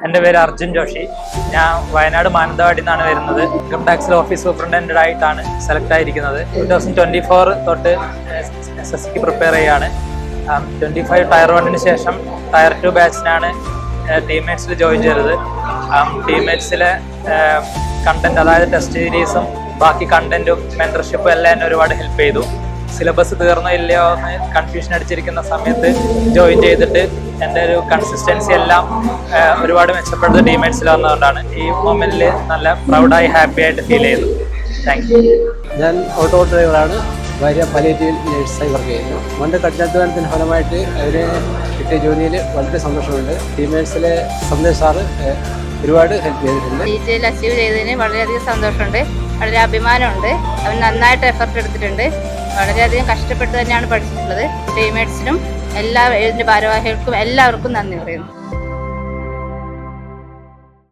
എൻ്റെ പേര് അർജുൻ ജോഷി. ഞാൻ വയനാട് മാനന്തവാടി നിന്നാണ് വരുന്നത്. ഇൻകം ടാക്സിൽ ഓഫീസ് സൂപ്രണ്ടൻ്റ് ആയിട്ടാണ് സെലക്ട് ആയിരിക്കുന്നത്. 2024 തൊട്ട് SSC പ്രിപ്പയർ ചെയ്യുകയാണ്. 25 ടയർ 1 ശേഷം ടയർ 2 ബാച്ചിനാണ് ടീംമേറ്റ്സിൽ ജോയിൻ ചെയ്തത്. ടീംമേറ്റ്സിലെ കണ്ടന്റ്, അതായത് ടെസ്റ്റ് സീരീസും ബാക്കി കണ്ടന്റും മെന്റർഷിപ്പും എല്ലാം എന്നെ ഒരുപാട് ഹെൽപ്പ് ചെയ്തു. സിലബസ് തീർന്നോ ഇല്ലയോ എന്ന് കൺഫ്യൂഷൻ അടിച്ചിരിക്കുന്ന സമയത്ത് ജോയിൻ ചെയ്തിട്ട് എൻ്റെ ഒരു കൺസിസ്റ്റൻസി എല്ലാം ഒരുപാട് മെച്ചപ്പെട്ടത് ടീംമേറ്റ്സിൽ വന്നതുകൊണ്ടാണ്. ഈ മൊമെന്റിൽ നല്ല പ്രൗഡായി ഹാപ്പി ആയിട്ട് ഫീൽ ചെയ്തു. Thank you. ഞാൻ ഓട്ടോ ഡ്രൈവറാണ്. ഭാര്യ പാലിയേറ്റീവ് നഴ്സായി വർക്ക് ചെയ്യുന്നു. മോൻ്റെ കഠിനാധ്വാനത്തിൻ്റെ ഫലമായിട്ട് അതിന് കിട്ടിയ ജോലിയിൽ വളരെ സന്തോഷമുണ്ട്. ടീംമേറ്റ്സിലെ സന്ദേശ് സാറ് ഒരുപാട് ഹെൽപ്പ് ചെയ്തിട്ടുണ്ട്. DJയിൽ അച്ചീവ് ചെയ്തതിന് വളരെയധികം സന്തോഷമുണ്ട്, വളരെ അഭിമാനമുണ്ട്. അവൻ നന്നായിട്ട് എഫർട്ട് എടുത്തിട്ടുണ്ട്. വളരെയധികം കഷ്ടപ്പെട്ട് തന്നെയാണ് പഠിച്ചിട്ടുള്ളത്. ടീംമേറ്റ്സിനും ഇതിൻ്റെ ഭാരവാഹികൾക്കും എല്ലാവർക്കും നന്ദി പറയുന്നു.